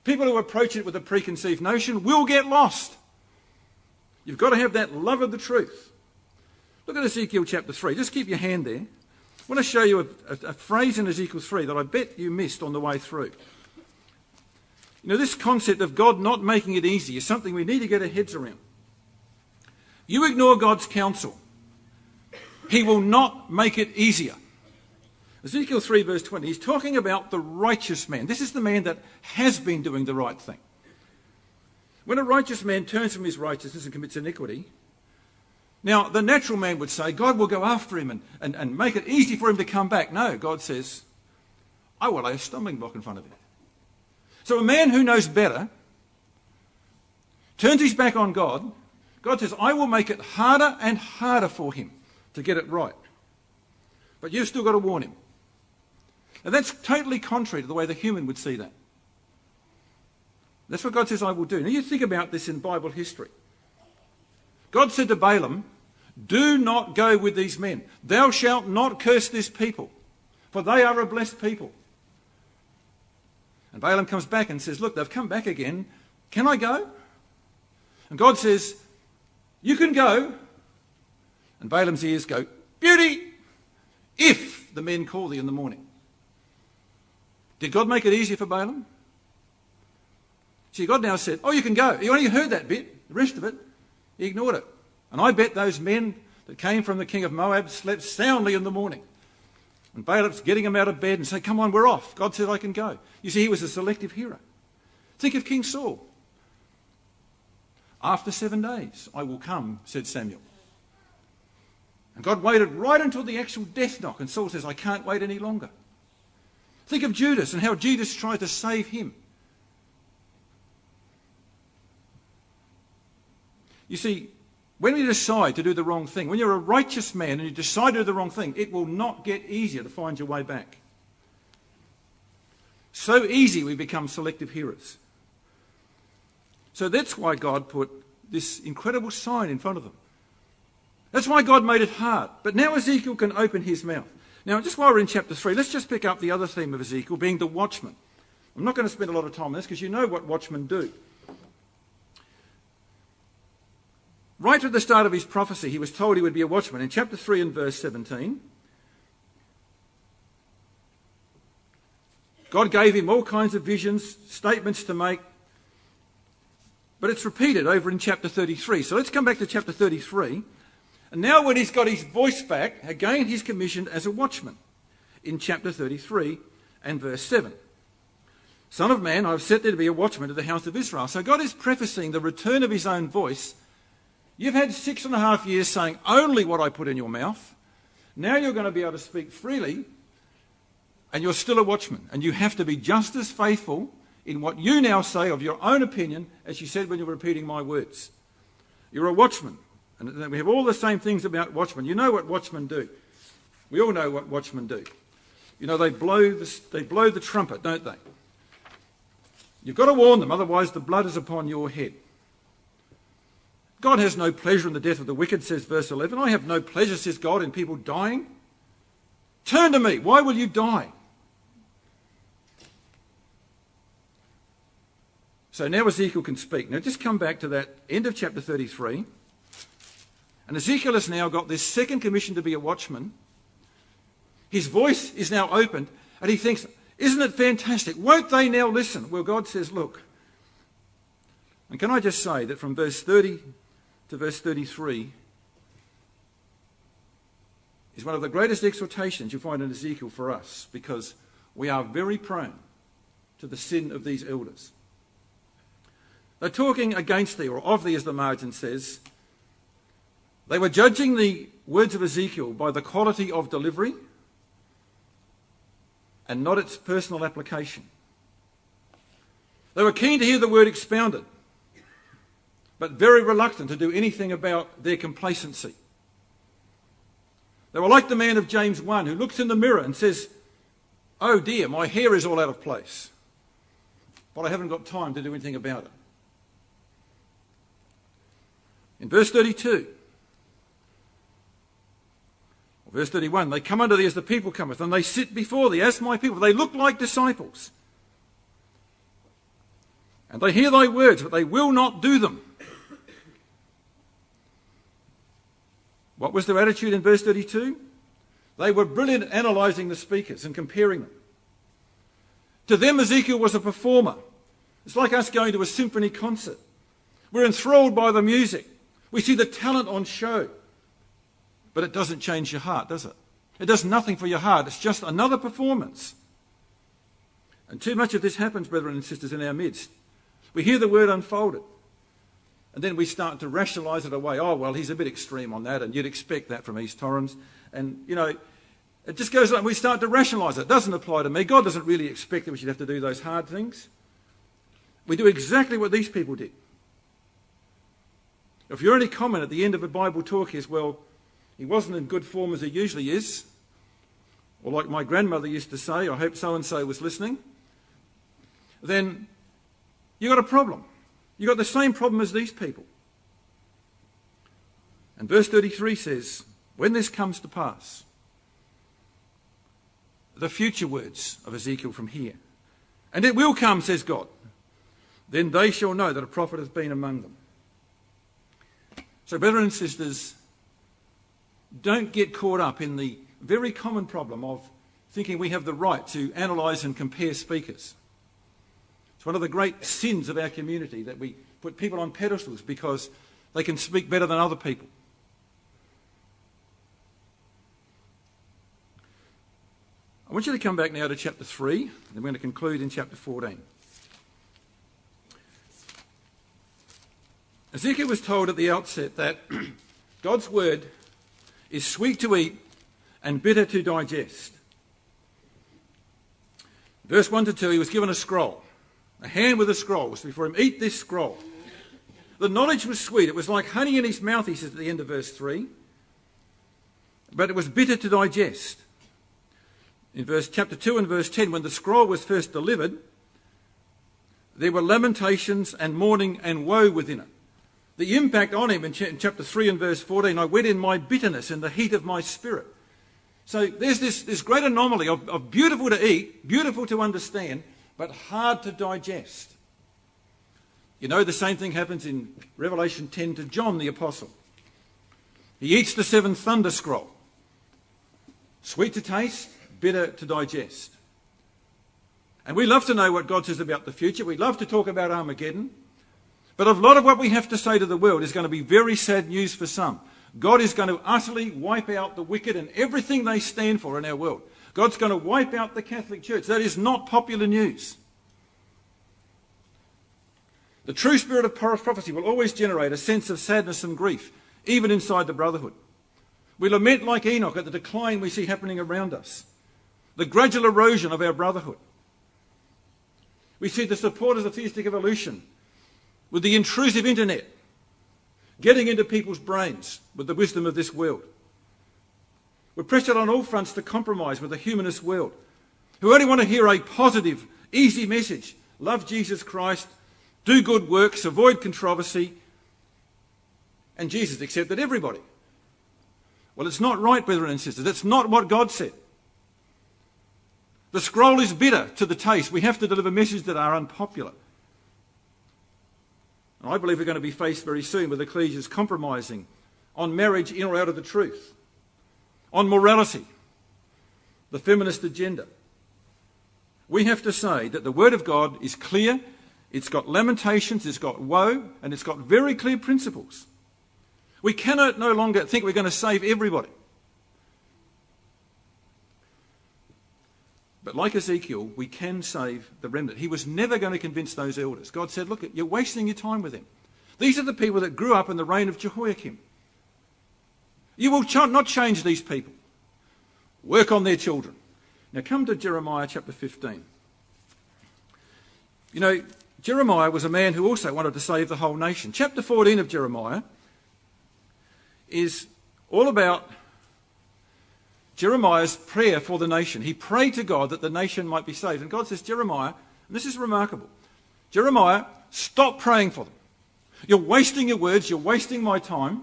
People who approach it with a preconceived notion will get lost. You've got to have that love of the truth. Look at Ezekiel chapter 3. Just keep your hand there. I want to show you a phrase in Ezekiel 3 that I bet you missed on the way through. You know, this concept of God not making it easy is something we need to get our heads around. You ignore God's counsel, he will not make it easier. Ezekiel 3 verse 20, he's talking about the righteous man. This is the man that has been doing the right thing. When a righteous man turns from his righteousness and commits iniquity, now the natural man would say, God will go after him and make it easy for him to come back. No, God says, I will lay a stumbling block in front of him. So a man who knows better turns his back on God. God says, I will make it harder and harder for him to get it right. But you've still got to warn him. And that's totally contrary to the way the human would see that. That's what God says I will do. Now you think about this in Bible history. God said to Balaam, do not go with these men. Thou shalt not curse this people, for they are a blessed people. And Balaam comes back and says, look, they've come back again. Can I go? And God says, you can go. And Balaam's ears go, beauty, if the men call thee in the morning. Did God make it easier for Balaam? See, God now said, oh, you can go. You only heard that bit. The rest of it, he ignored it. And I bet those men that came from the king of Moab slept soundly in the morning. And Balaam's getting them out of bed and saying, come on, we're off. God said I can go. You see, he was a selective hearer. Think of King Saul. After 7 days, I will come, said Samuel. And God waited right until the actual death knock. And Saul says, I can't wait any longer. Think of Judas and how Judas tried to save him. You see, when we decide to do the wrong thing, when you're a righteous man and you decide to do the wrong thing, it will not get easier to find your way back. So easy we become selective hearers. So that's why God put this incredible sign in front of them. That's why God made it hard. But now Ezekiel can open his mouth. Now, just while we're in chapter 3, let's just pick up the other theme of Ezekiel, being the watchman. I'm not going to spend a lot of time on this because you know what watchmen do. Right at the start of his prophecy, he was told he would be a watchman. In chapter 3 and verse 17, God gave him all kinds of visions, statements to make, but it's repeated over in chapter 33. So let's come back to chapter 33. And now when he's got his voice back, again he's commissioned as a watchman in chapter 33 and verse 7. Son of man, I have set thee to be a watchman to the house of Israel. So God is prefacing the return of his own voice. You've had 6.5 years saying only what I put in your mouth. Now you're going to be able to speak freely, and you're still a watchman. And you have to be just as faithful in what you now say of your own opinion as you said when you were repeating my words. You're a watchman. And we have all the same things about watchmen. You know what watchmen do. We all know what watchmen do. You know, they blow the trumpet, don't they? You've got to warn them, otherwise the blood is upon your head. God has no pleasure in the death of the wicked, says verse 11. I have no pleasure, says God, in people dying. Turn to me. Why will you die? So now Ezekiel can speak. Now just come back to that end of chapter 33. And Ezekiel has now got this second commission to be a watchman. His voice is now opened, and he thinks, isn't it fantastic? Won't they now listen? Well, God says, look. And can I just say that from verse 30 to verse 33 is one of the greatest exhortations you'll find in Ezekiel for us, because we are very prone to the sin of these elders. They're talking against thee, or of thee, as the margin says. They were judging the words of Ezekiel by the quality of delivery and not its personal application. They were keen to hear the word expounded, but very reluctant to do anything about their complacency. They were like the man of James 1 who looks in the mirror and says, oh dear, my hair is all out of place, but I haven't got time to do anything about it. In verse 32, verse 31, they come unto thee as the people cometh, and they sit before thee as my people. They look like disciples. And they hear thy words, but they will not do them. What was their attitude in verse 32? They were brilliant at analysing the speakers and comparing them. To them, Ezekiel was a performer. It's like us going to a symphony concert. We're enthralled by the music. We see the talent on show. But it doesn't change your heart, does it? It does nothing for your heart. It's just another performance. And too much of this happens, brethren and sisters, in our midst. We hear the word unfolded, and then we start to rationalise it away. Oh, well, he's a bit extreme on that, and you'd expect that from East Torrens. And, you know, it just goes on. We start to rationalise it. It doesn't apply to me. God doesn't really expect that we should have to do those hard things. We do exactly what these people did. If your only comment at the end of a Bible talk is, well, he wasn't in good form as he usually is, or like my grandmother used to say, I hope so-and-so was listening, then you've got a problem. You've got the same problem as these people. And verse 33 says, when this comes to pass, the future words of Ezekiel from here, and it will come, says God, then they shall know that a prophet has been among them. So, brethren and sisters, don't get caught up in the very common problem of thinking we have the right to analyse and compare speakers. It's one of the great sins of our community that we put people on pedestals because they can speak better than other people. I want you to come back now to chapter 3, and we're going to conclude in chapter 14. Ezekiel was told at the outset that God's word is sweet to eat and bitter to digest. Verse 1 to 2, he was given a scroll. A hand with a scroll was before him. Eat this scroll. The knowledge was sweet. It was like honey in his mouth, he says at the end of verse 3. But it was bitter to digest. In chapter 2 and verse 10, when the scroll was first delivered, there were lamentations and mourning and woe within it. The impact on him in chapter 3 and verse 14, I went in my bitterness in the heat of my spirit. So there's this great anomaly of beautiful to eat, beautiful to understand, but hard to digest. You know, the same thing happens in Revelation 10 to John the Apostle. He eats the seventh thunder scroll. Sweet to taste, bitter to digest. And we love to know what God says about the future. We love to talk about Armageddon. But a lot of what we have to say to the world is going to be very sad news for some. God is going to utterly wipe out the wicked and everything they stand for in our world. God's going to wipe out the Catholic Church. That is not popular news. The true spirit of prophecy will always generate a sense of sadness and grief, even inside the brotherhood. We lament like Enoch at the decline we see happening around us, the gradual erosion of our brotherhood. We see the supporters of theistic evolution with the intrusive internet getting into people's brains with the wisdom of this world. We're pressured on all fronts to compromise with the humanist world, who only want to hear a positive, easy message. Love Jesus Christ, do good works, avoid controversy, and Jesus accepted everybody. Well, it's not right, brethren and sisters. That's not what God said. The scroll is bitter to the taste. We have to deliver messages that are unpopular. And I believe we're going to be faced very soon with ecclesias compromising on marriage in or out of the truth, on morality, the feminist agenda. We have to say that the Word of God is clear, it's got lamentations, it's got woe, and it's got very clear principles. We cannot no longer think we're going to save everybody. But like Ezekiel, we can save the remnant. He was never going to convince those elders. God said, look, you're wasting your time with them. These are the people that grew up in the reign of Jehoiakim. You will not change these people. Work on their children. Now come to Jeremiah chapter 15. You know, Jeremiah was a man who also wanted to save the whole nation. Chapter 14 of Jeremiah is all about Jeremiah's prayer for the nation. He prayed to God that the nation might be saved. And God says, Jeremiah, and this is remarkable, Jeremiah, stop praying for them. You're wasting your words, you're wasting my time.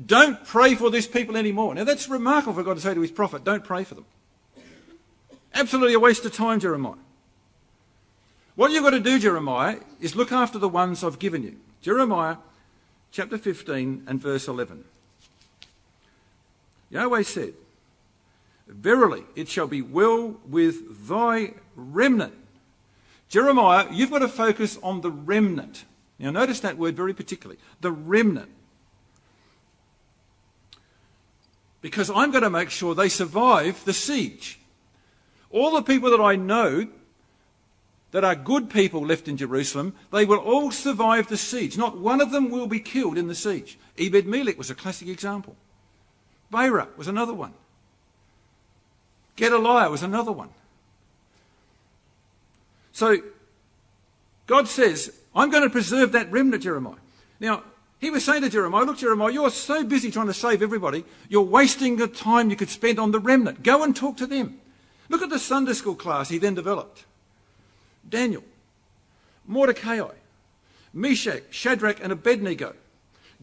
Don't pray for these people anymore. Now that's remarkable for God to say to his prophet, don't pray for them. Absolutely a waste of time, Jeremiah. What you've got to do, Jeremiah, is look after the ones I've given you. Jeremiah chapter 15 and verse 11. Yahweh said, verily it shall be well with thy remnant. Jeremiah, you've got to focus on the remnant. Now notice that word very particularly, the remnant. Because I'm going to make sure they survive the siege. All the people that I know that are good people left in Jerusalem, they will all survive the siege. Not one of them will be killed in the siege. Ebed-Melech was a classic example. Barak was another one. Gedaliah was another one. So God says, I'm going to preserve that remnant, Jeremiah. Now, he was saying to Jeremiah, look, Jeremiah, you're so busy trying to save everybody, you're wasting the time you could spend on the remnant. Go and talk to them. Look at the Sunday school class he then developed. Daniel, Mordecai, Meshach, Shadrach and Abednego,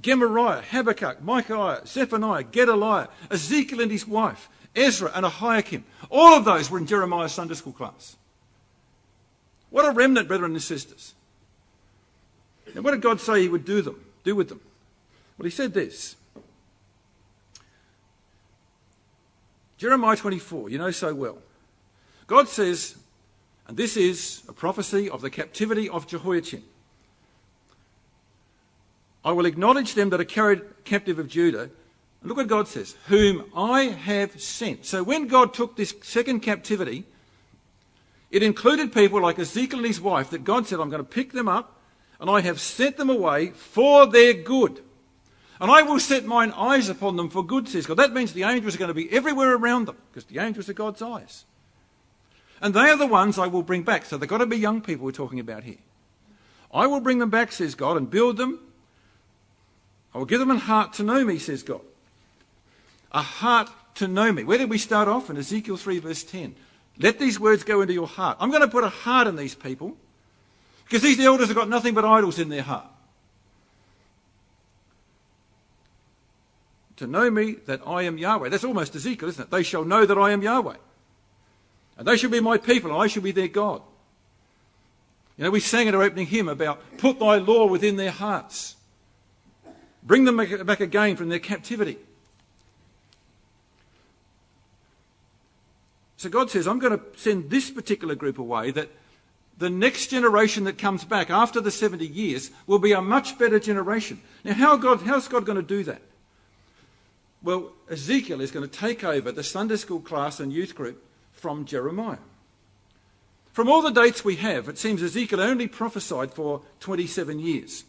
Gemariah, Habakkuk, Micaiah, Zephaniah, Gedaliah, Ezekiel and his wife, Ezra and Ahiokim. All of those were in Jeremiah's Sunday school class. What a remnant, brethren and sisters. And what did God say he would do with them? Well, he said this. Jeremiah 24, you know so well. God says, and this is a prophecy of the captivity of Jehoiachin. I will acknowledge them that are carried captive of Judah. And look what God says, whom I have sent. So when God took this second captivity, it included people like Ezekiel and his wife that God said, I'm going to pick them up and I have sent them away for their good. And I will set mine eyes upon them for good, says God. That means the angels are going to be everywhere around them because the angels are God's eyes. And they are the ones I will bring back. So they've got to be young people we're talking about here. I will bring them back, says God, and build them. I will give them a heart to know me, says God. A heart to know me. Where did we start off? In Ezekiel 3 verse 10. Let these words go into your heart. I'm going to put a heart in these people because these elders have got nothing but idols in their heart. To know me that I am Yahweh. That's almost Ezekiel, isn't it? They shall know that I am Yahweh. And they shall be my people and I shall be their God. You know, we sang at our opening hymn about put thy law within their hearts. Bring them back again from their captivity. So God says, I'm going to send this particular group away, that the next generation that comes back after the 70 years will be a much better generation. Now, how's God going to do that? Well, Ezekiel is going to take over the Sunday school class and youth group from Jeremiah. From all the dates we have, it seems Ezekiel only prophesied for 27 years.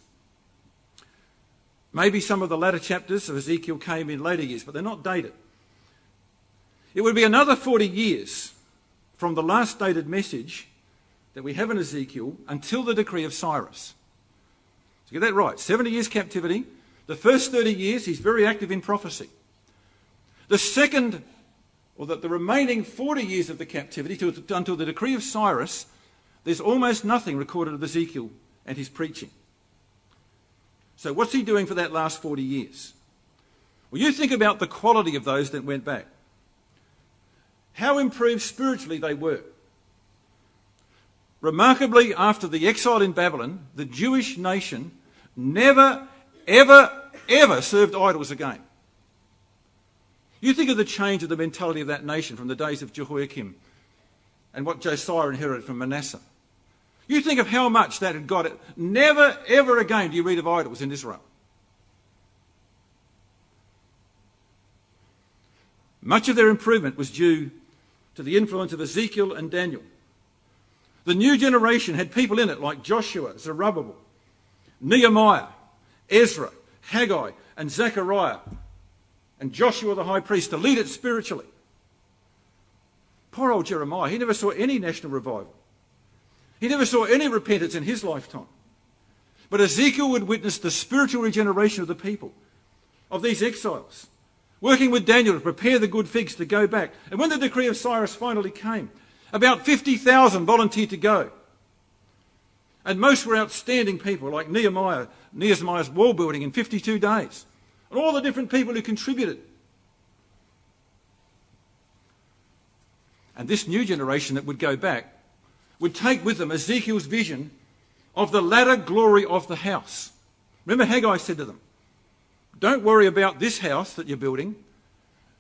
Maybe some of the latter chapters of Ezekiel came in later years, but they're not dated. It would be another 40 years from the last dated message that we have in Ezekiel until the decree of Cyrus. So get that right. 70 years captivity. The first 30 years, he's very active in prophecy. The remaining 40 years of the captivity until the decree of Cyrus, there's almost nothing recorded of Ezekiel and his preaching. So what's he doing for that last 40 years? Well, you think about the quality of those that went back. How improved spiritually they were. Remarkably, after the exile in Babylon, the Jewish nation never, ever, ever served idols again. You think of the change of the mentality of that nation from the days of Jehoiakim and what Josiah inherited from Manasseh. You think of how much that had got it. Never, ever again do you read of idols in Israel. Much of their improvement was due to the influence of Ezekiel and Daniel. The new generation had people in it like Joshua, Zerubbabel, Nehemiah, Ezra, Haggai, and Zechariah, and Joshua the high priest to lead it spiritually. Poor old Jeremiah, he never saw any national revival. He never saw any repentance in his lifetime. But Ezekiel would witness the spiritual regeneration of the people, of these exiles, working with Daniel to prepare the good figs to go back. And when the decree of Cyrus finally came, about 50,000 volunteered to go. And most were outstanding people like Nehemiah's wall building in 52 days. And all the different people who contributed. And this new generation that would go back would take with them Ezekiel's vision of the latter glory of the house. Remember, Haggai said to them, don't worry about this house that you're building.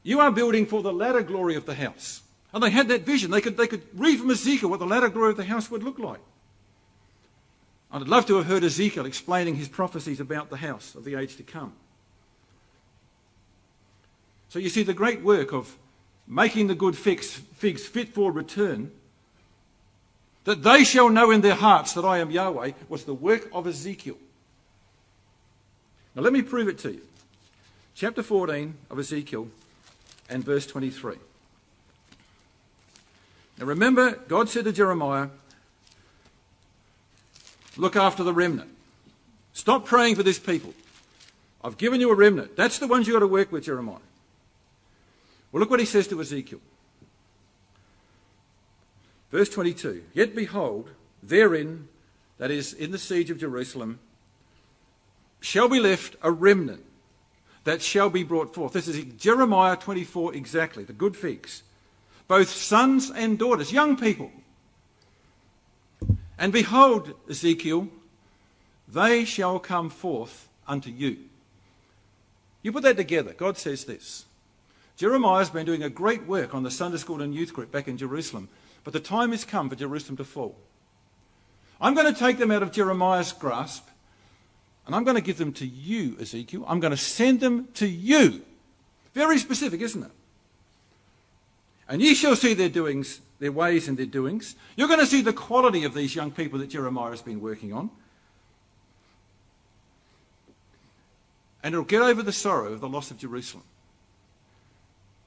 You are building for the latter glory of the house. And they had that vision. They could read from Ezekiel what the latter glory of the house would look like. I'd love to have heard Ezekiel explaining his prophecies about the house of the age to come. So you see the great work of making the good figs fit for return, that they shall know in their hearts that I am Yahweh, was the work of Ezekiel. Now let me prove it to you. Chapter 14 of Ezekiel and verse 23. Now remember, God said to Jeremiah, look after the remnant. Stop praying for this people. I've given you a remnant. That's the ones you've got to work with, Jeremiah. Well, look what he says to Ezekiel. Verse 22, yet behold, therein, that is, in the siege of Jerusalem, shall be left a remnant that shall be brought forth. This is Jeremiah 24 exactly, the good figs. Both sons and daughters, young people. And behold, Ezekiel, they shall come forth unto you. You put that together. God says this. Jeremiah's been doing a great work on the Sunday school and youth group back in Jerusalem, but the time has come for Jerusalem to fall. I'm going to take them out of Jeremiah's grasp, and I'm going to give them to you, Ezekiel. I'm going to send them to you. Very specific, isn't it? And ye shall see their doings, their ways and their doings. You're going to see the quality of these young people that Jeremiah has been working on. And it'll get over the sorrow of the loss of Jerusalem.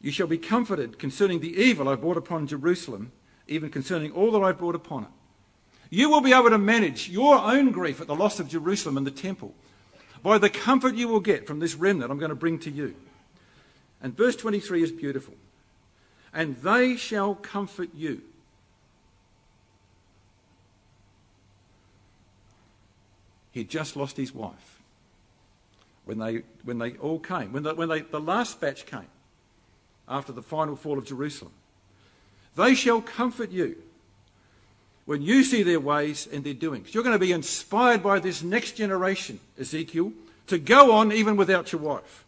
You shall be comforted concerning the evil I've brought upon Jerusalem, even concerning all that I've brought upon it. You will be able to manage your own grief at the loss of Jerusalem and the temple by the comfort you will get from this remnant I'm going to bring to you. And verse 23 is beautiful. And they shall comfort you. He'd just lost his wife when they all came, when the last batch came after the final fall of Jerusalem. They shall comfort you when you see their ways and their doings. You're going to be inspired by this next generation, Ezekiel, to go on even without your wife.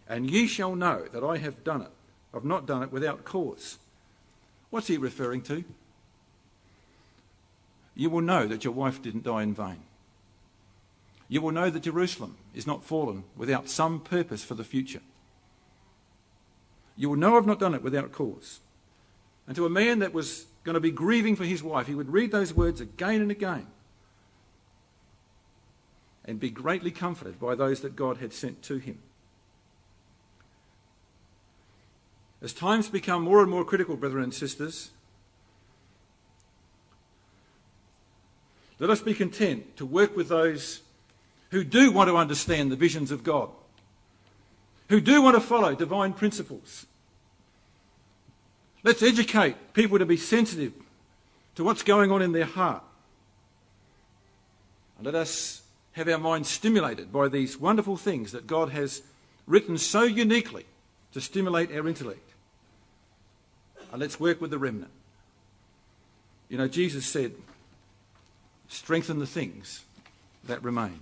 And ye shall know that I have done it. I've not done it without cause. What's he referring to? You will know that your wife didn't die in vain. You will know that Jerusalem is not fallen without some purpose for the future. You will know I've not done it without cause. And to a man that was going to be grieving for his wife, he would read those words again and again and be greatly comforted by those that God had sent to him. As times become more and more critical, brethren and sisters, let us be content to work with those who do want to understand the visions of God, who do want to follow divine principles. Let's educate people to be sensitive to what's going on in their heart. And let us have our minds stimulated by these wonderful things that God has written so uniquely to stimulate our intellect. And let's work with the remnant. You know, Jesus said, strengthen the things that remain.